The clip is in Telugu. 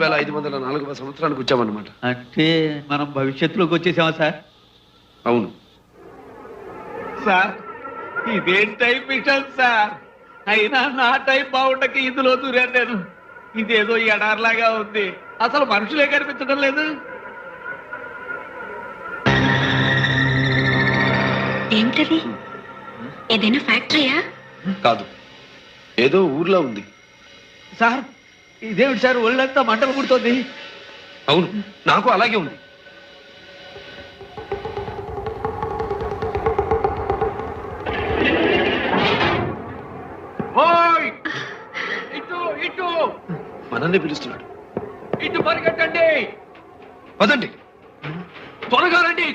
2504వ సంవత్సరానికి వచ్చామన్నమాట. అంటే మనం భవిష్యత్తులోకి వచ్చేసామా సార్? అవును సార్ ఇదేం టైం మిషన్ సార్? అయినా నా టైం బాగుండక ఇందులో దూరాను నేను. ఇదేదో ఎడార్లాగా ఉంది, అసలు మనుషులే కనిపించడం లేదు. ఏంటది? ఏదైనా ఫ్యాక్టరీయా? కాదు, ఏదో ఊర్లో ఉంది. సార్ ఇదేమిటి సార్, ఒళ్ళంతా మంటలు పుడుతోంది. అవును, నాకు అలాగే ఉంది. ఓయ్ ఇటు ఇటు మనల్ని పిలుస్తున్నాడు. ఇటు పరిగెట్టండి. పదండి.